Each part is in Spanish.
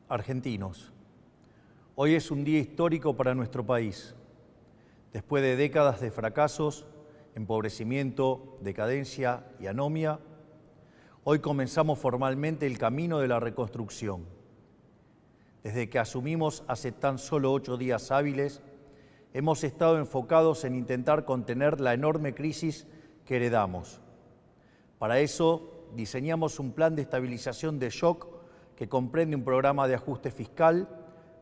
Argentinos, hoy es un día histórico para nuestro país. Después de décadas de fracasos, empobrecimiento, decadencia y anomia, hoy comenzamos formalmente el camino de la reconstrucción. Desde que asumimos hace tan solo 8 días hábiles, hemos estado enfocados en intentar contener la enorme crisis que heredamos. Para eso, diseñamos un plan de estabilización de shock que comprende un programa de ajuste fiscal,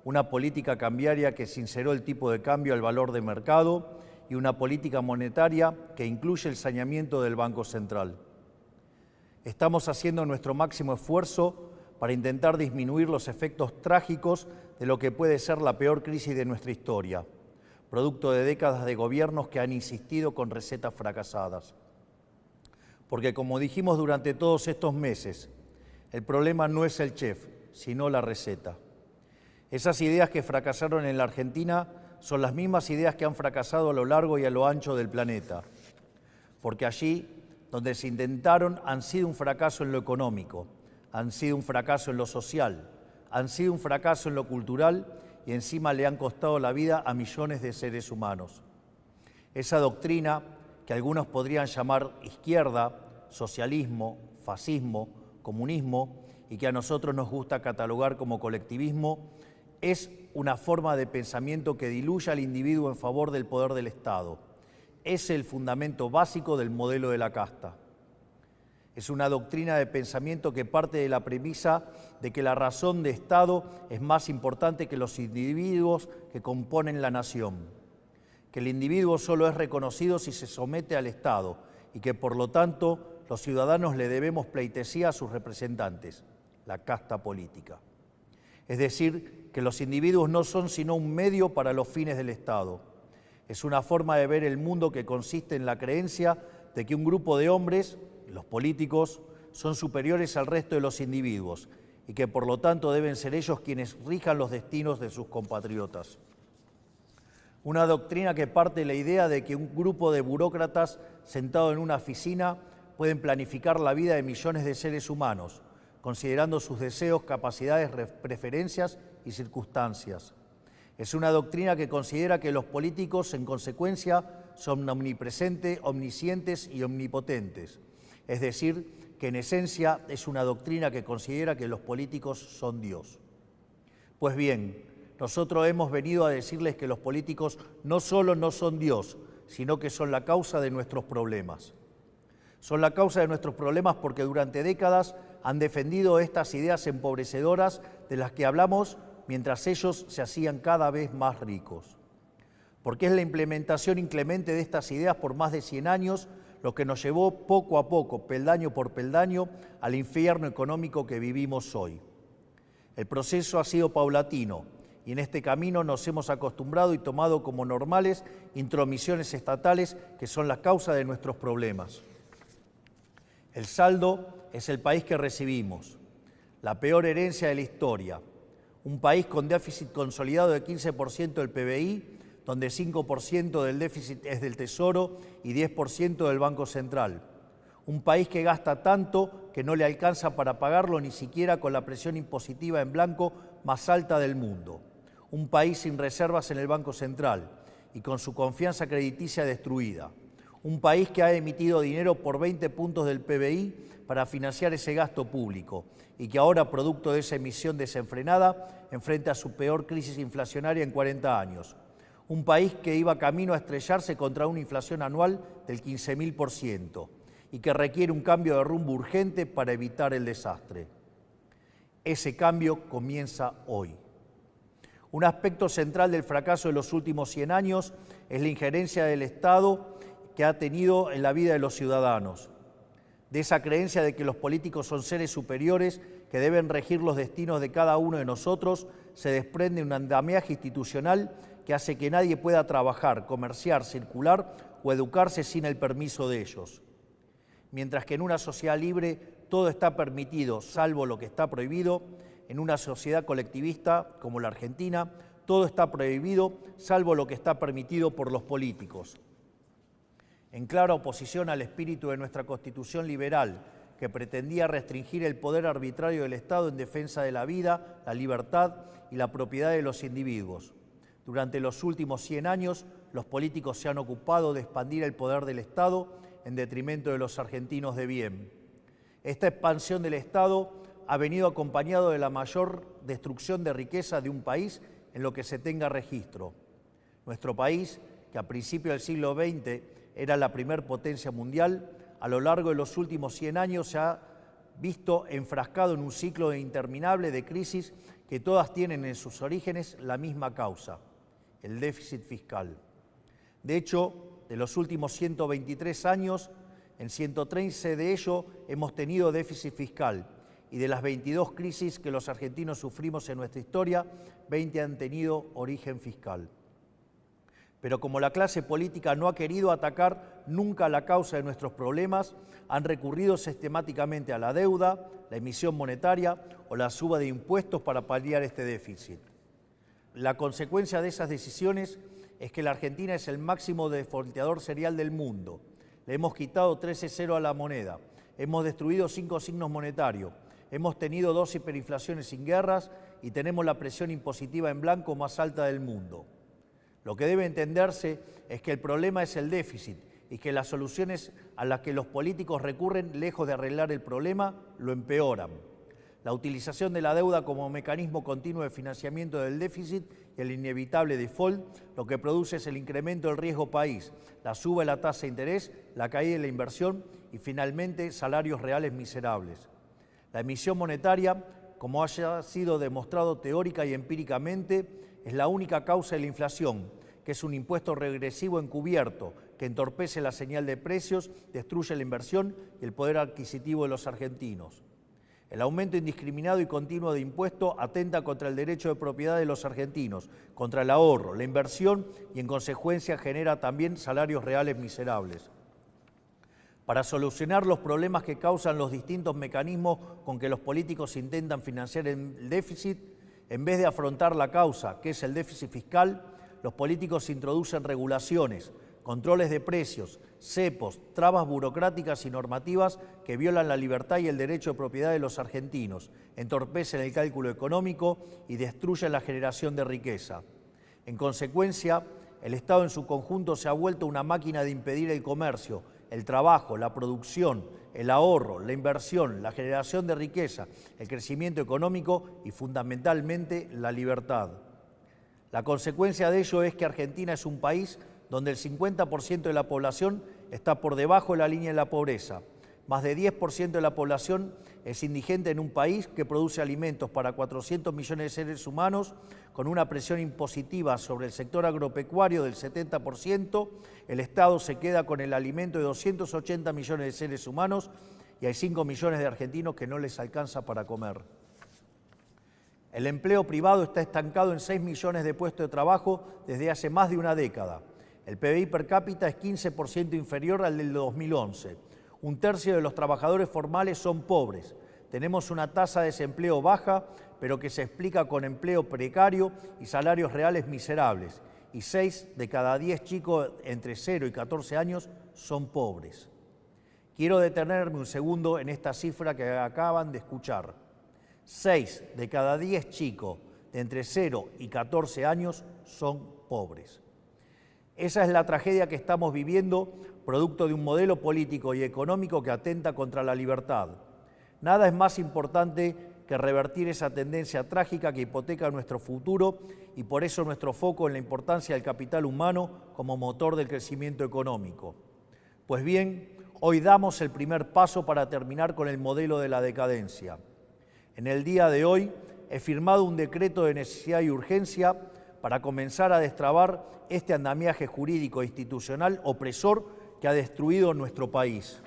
una política cambiaria que sinceró el tipo de cambio al valor de mercado y una política monetaria que incluye el saneamiento del Banco Central. Estamos haciendo nuestro máximo esfuerzo para intentar disminuir los efectos trágicos de lo que puede ser la peor crisis de nuestra historia, producto de décadas de gobiernos que han insistido con recetas fracasadas. Porque como dijimos durante todos estos meses, el problema no es el chef, sino la receta. Esas ideas que fracasaron en la Argentina son las mismas ideas que han fracasado a lo largo y a lo ancho del planeta. Porque allí, donde se intentaron, han sido un fracaso en lo económico, han sido un fracaso en lo social, han sido un fracaso en lo cultural y encima le han costado la vida a millones de seres humanos. Esa doctrina, que algunos podrían llamar izquierda, socialismo, fascismo, comunismo, y que a nosotros nos gusta catalogar como colectivismo, es una forma de pensamiento que diluye al individuo en favor del poder del Estado. Es el fundamento básico del modelo de la casta. Es una doctrina de pensamiento que parte de la premisa de que la razón de Estado es más importante que los individuos que componen la nación, que el individuo solo es reconocido si se somete al Estado y que, por lo tanto, los ciudadanos le debemos pleitesía a sus representantes, la casta política. Es decir, que los individuos no son sino un medio para los fines del Estado. Es una forma de ver el mundo que consiste en la creencia de que un grupo de hombres, los políticos, son superiores al resto de los individuos y que por lo tanto deben ser ellos quienes rijan los destinos de sus compatriotas. Una doctrina que parte de la idea de que un grupo de burócratas sentado en una oficina pueden planificar la vida de millones de seres humanos, considerando sus deseos, capacidades, preferencias y circunstancias. Es una doctrina que considera que los políticos, en consecuencia, son omnipresentes, omniscientes y omnipotentes. Es decir, que en esencia es una doctrina que considera que los políticos son Dios. Pues bien, nosotros hemos venido a decirles que los políticos no solo no son Dios, sino que son la causa de nuestros problemas. Son la causa de nuestros problemas porque durante décadas han defendido estas ideas empobrecedoras de las que hablamos mientras ellos se hacían cada vez más ricos. Porque es la implementación inclemente de estas ideas por más de 100 años lo que nos llevó poco a poco, peldaño por peldaño, al infierno económico que vivimos hoy. El proceso ha sido paulatino y en este camino nos hemos acostumbrado y tomado como normales intromisiones estatales que son la causa de nuestros problemas. El saldo es el país que recibimos, la peor herencia de la historia, un país con déficit consolidado de 15% del PBI, donde 5% del déficit es del Tesoro y 10% del Banco Central. Un país que gasta tanto que no le alcanza para pagarlo ni siquiera con la presión impositiva en blanco más alta del mundo. Un país sin reservas en el Banco Central y con su confianza crediticia destruida. Un país que ha emitido dinero por 20 puntos del PBI para financiar ese gasto público y que ahora, producto de esa emisión desenfrenada, enfrenta su peor crisis inflacionaria en 40 años. Un país que iba camino a estrellarse contra una inflación anual del 15.000% y que requiere un cambio de rumbo urgente para evitar el desastre. Ese cambio comienza hoy. Un aspecto central del fracaso de los últimos 100 años es la injerencia del Estado que ha tenido en la vida de los ciudadanos, de esa creencia de que los políticos son seres superiores que deben regir los destinos de cada uno de nosotros, se desprende un andamiaje institucional que hace que nadie pueda trabajar, comerciar, circular o educarse sin el permiso de ellos. Mientras que en una sociedad libre todo está permitido, salvo lo que está prohibido, en una sociedad colectivista como la Argentina, todo está prohibido, salvo lo que está permitido por los políticos. En clara oposición al espíritu de nuestra Constitución liberal, que pretendía restringir el poder arbitrario del Estado en defensa de la vida, la libertad y la propiedad de los individuos. Durante los últimos 100 años, los políticos se han ocupado de expandir el poder del Estado en detrimento de los argentinos de bien. Esta expansión del Estado ha venido acompañado de la mayor destrucción de riqueza de un país en lo que se tenga registro. Nuestro país, que a principios del siglo XX era la primer potencia mundial, a lo largo de los últimos 100 años se ha visto enfrascado en un ciclo interminable de crisis que todas tienen en sus orígenes la misma causa, el déficit fiscal. De hecho, de los últimos 123 años, en 113 de ellos hemos tenido déficit fiscal, y de las 22 crisis que los argentinos sufrimos en nuestra historia, 20 han tenido origen fiscal. Pero como la clase política no ha querido atacar nunca la causa de nuestros problemas, han recurrido sistemáticamente a la deuda, la emisión monetaria o la suba de impuestos para paliar este déficit. La consecuencia de esas decisiones es que la Argentina es el máximo defaulteador serial del mundo. Le hemos quitado 13-0 a la moneda, hemos destruido 5 signos monetarios, hemos tenido 2 hiperinflaciones sin guerras y tenemos la presión impositiva en blanco más alta del mundo. Lo que debe entenderse es que el problema es el déficit y que las soluciones a las que los políticos recurren, lejos de arreglar el problema, lo empeoran. La utilización de la deuda como mecanismo continuo de financiamiento del déficit y el inevitable default, lo que produce es el incremento del riesgo país, la suba de la tasa de interés, la caída de la inversión y finalmente salarios reales miserables. La emisión monetaria, como haya sido demostrado teórica y empíricamente, es la única causa de la inflación, que es un impuesto regresivo encubierto que entorpece la señal de precios, destruye la inversión y el poder adquisitivo de los argentinos. El aumento indiscriminado y continuo de impuestos atenta contra el derecho de propiedad de los argentinos, contra el ahorro, la inversión y en consecuencia genera también salarios reales miserables. Para solucionar los problemas que causan los distintos mecanismos con que los políticos intentan financiar el déficit, en vez de afrontar la causa, que es el déficit fiscal, los políticos introducen regulaciones, controles de precios, cepos, trabas burocráticas y normativas que violan la libertad y el derecho de propiedad de los argentinos, entorpecen el cálculo económico y destruyen la generación de riqueza. En consecuencia, el Estado en su conjunto se ha vuelto una máquina de impedir el comercio, el trabajo, la producción, el ahorro, la inversión, la generación de riqueza, el crecimiento económico y fundamentalmente la libertad. La consecuencia de ello es que Argentina es un país donde el 50% de la población está por debajo de la línea de la pobreza. Más de 10% de la población es indigente en un país que produce alimentos para 400 millones de seres humanos, con una presión impositiva sobre el sector agropecuario del 70%, el Estado se queda con el alimento de 280 millones de seres humanos y hay 5 millones de argentinos que no les alcanza para comer. El empleo privado está estancado en 6 millones de puestos de trabajo desde hace más de una década. El PBI per cápita es 15% inferior al del 2011. Un tercio de los trabajadores formales son pobres. Tenemos una tasa de desempleo baja, pero que se explica con empleo precario y salarios reales miserables. Y 6 de cada 10 chicos entre 0 y 14 años son pobres. Quiero detenerme un segundo en esta cifra que acaban de escuchar. 6 de cada 10 chicos de entre 0 y 14 años son pobres. Esa es la tragedia que estamos viviendo, producto de un modelo político y económico que atenta contra la libertad. Nada es más importante que revertir esa tendencia trágica que hipoteca nuestro futuro y por eso nuestro foco en la importancia del capital humano como motor del crecimiento económico. Pues bien, hoy damos el primer paso para terminar con el modelo de la decadencia. En el día de hoy he firmado un decreto de necesidad y urgencia para comenzar a destrabar este andamiaje jurídico e institucional opresor que ha destruido nuestro país.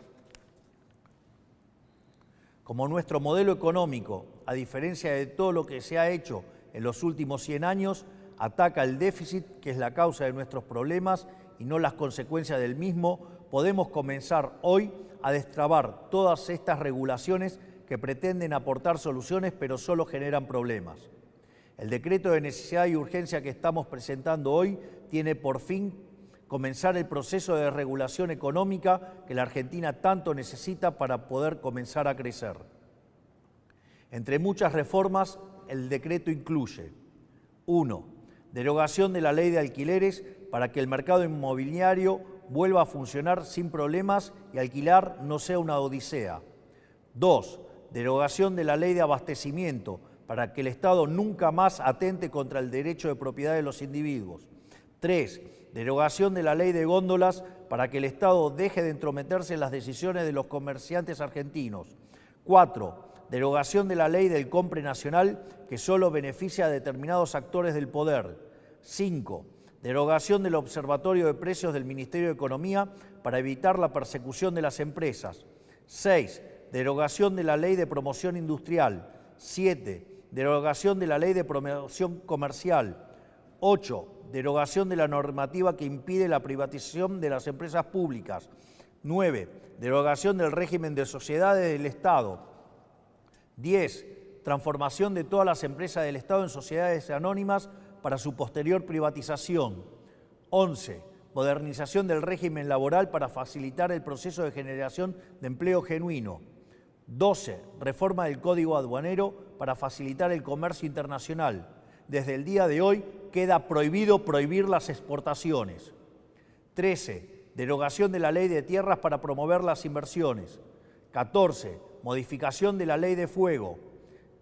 Como nuestro modelo económico, a diferencia de todo lo que se ha hecho en los últimos 100 años, ataca el déficit, que es la causa de nuestros problemas y no las consecuencias del mismo, podemos comenzar hoy a destrabar todas estas regulaciones que pretenden aportar soluciones pero solo generan problemas. El decreto de necesidad y urgencia que estamos presentando hoy tiene por fin comenzar el proceso de desregulación económica que la Argentina tanto necesita para poder comenzar a crecer. Entre muchas reformas, el decreto incluye: 1. Derogación de la ley de alquileres para que el mercado inmobiliario vuelva a funcionar sin problemas y alquilar no sea una odisea. 2. Derogación de la ley de abastecimiento para que el Estado nunca más atente contra el derecho de propiedad de los individuos. 3. Derogación de la ley de góndolas para que el Estado deje de entrometerse en las decisiones de los comerciantes argentinos. 4. Derogación de la ley del compre nacional que solo beneficia a determinados actores del poder. 5. Derogación del Observatorio de Precios del Ministerio de Economía para evitar la persecución de las empresas. 6. Derogación de la ley de promoción industrial. 7. Derogación de la ley de promoción comercial. 8. Derogación de la normativa que impide la privatización de las empresas públicas. 9. Derogación del régimen de sociedades del Estado. 10. Transformación de todas las empresas del Estado en sociedades anónimas para su posterior privatización. 11. Modernización del régimen laboral para facilitar el proceso de generación de empleo genuino. 12. Reforma del Código Aduanero para facilitar el comercio internacional. Desde el día de hoy queda prohibido prohibir las exportaciones. 13. Derogación de la ley de tierras para promover las inversiones. 14. Modificación de la ley de fuego.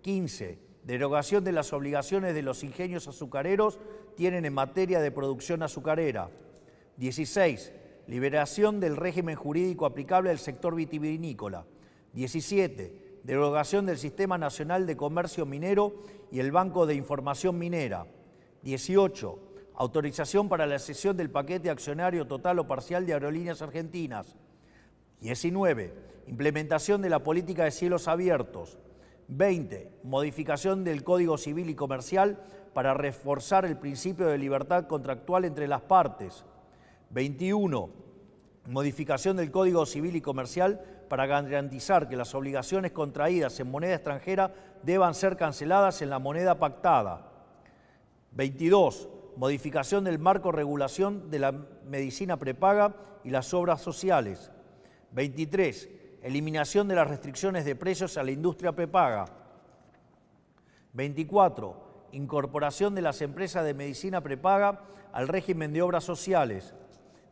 15. Derogación de las obligaciones de los ingenios azucareros tienen en materia de producción azucarera. 16. Liberación del régimen jurídico aplicable al sector vitivinícola. 17. Derogación del Sistema Nacional de Comercio Minero y el Banco de Información Minera. 18. Autorización para la cesión del paquete accionario total o parcial de Aerolíneas Argentinas. 19. Implementación de la política de cielos abiertos. 20. Modificación del Código Civil y Comercial para reforzar el principio de libertad contractual entre las partes. 21. Modificación del Código Civil y Comercial para garantizar que las obligaciones contraídas en moneda extranjera deban ser canceladas en la moneda pactada. 22. Modificación del marco regulación de la medicina prepaga y las obras sociales. 23. Eliminación de las restricciones de precios a la industria prepaga. 24. Incorporación de las empresas de medicina prepaga al régimen de obras sociales.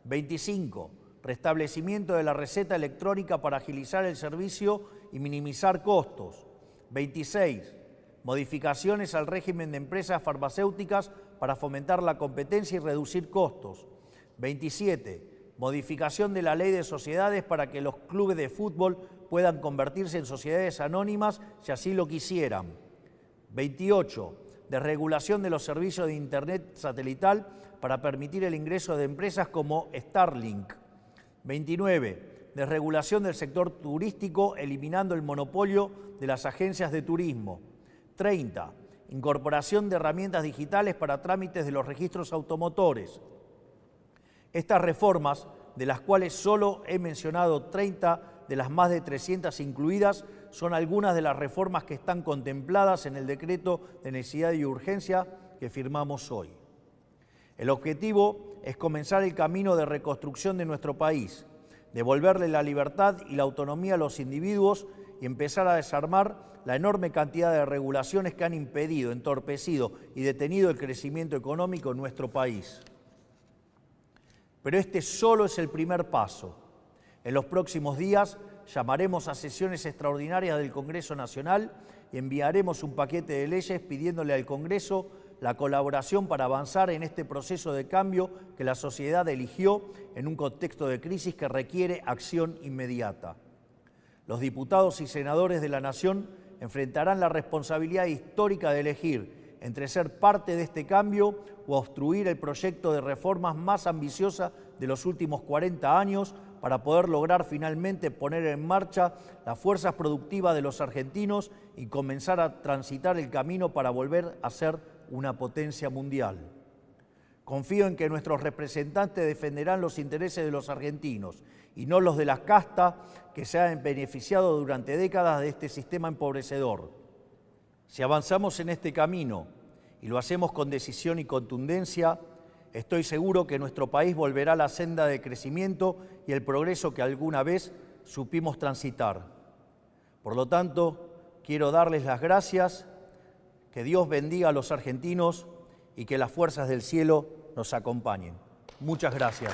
25. Restablecimiento de la receta electrónica para agilizar el servicio y minimizar costos. 26. Modificaciones al régimen de empresas farmacéuticas para fomentar la competencia y reducir costos. 27. Modificación de la ley de sociedades para que los clubes de fútbol puedan convertirse en sociedades anónimas si así lo quisieran. 28. Desregulación de los servicios de Internet satelital para permitir el ingreso de empresas como Starlink. 29. Desregulación del sector turístico eliminando el monopolio de las agencias de turismo. 30. Incorporación de herramientas digitales para trámites de los registros automotores. Estas reformas, de las cuales solo he mencionado 30 de las más de 300 incluidas, son algunas de las reformas que están contempladas en el decreto de necesidad y urgencia que firmamos hoy. El objetivo es comenzar el camino de reconstrucción de nuestro país, devolverle la libertad y la autonomía a los individuos y empezar a desarmar la enorme cantidad de regulaciones que han impedido, entorpecido y detenido el crecimiento económico en nuestro país. Pero este solo es el primer paso. En los próximos días llamaremos a sesiones extraordinarias del Congreso Nacional y enviaremos un paquete de leyes pidiéndole al Congreso la colaboración para avanzar en este proceso de cambio que la sociedad eligió en un contexto de crisis que requiere acción inmediata. Los diputados y senadores de la Nación enfrentarán la responsabilidad histórica de elegir entre ser parte de este cambio o obstruir el proyecto de reformas más ambiciosa de los últimos 40 años para poder lograr finalmente poner en marcha las fuerzas productivas de los argentinos y comenzar a transitar el camino para volver a ser una potencia mundial. Confío en que nuestros representantes defenderán los intereses de los argentinos y no los de las castas que se han beneficiado durante décadas de este sistema empobrecedor. Si avanzamos en este camino y lo hacemos con decisión y contundencia, estoy seguro que nuestro país volverá a la senda de crecimiento y el progreso que alguna vez supimos transitar. Por lo tanto, quiero darles las gracias, que Dios bendiga a los argentinos y que las fuerzas del cielo nos acompañen. Muchas gracias.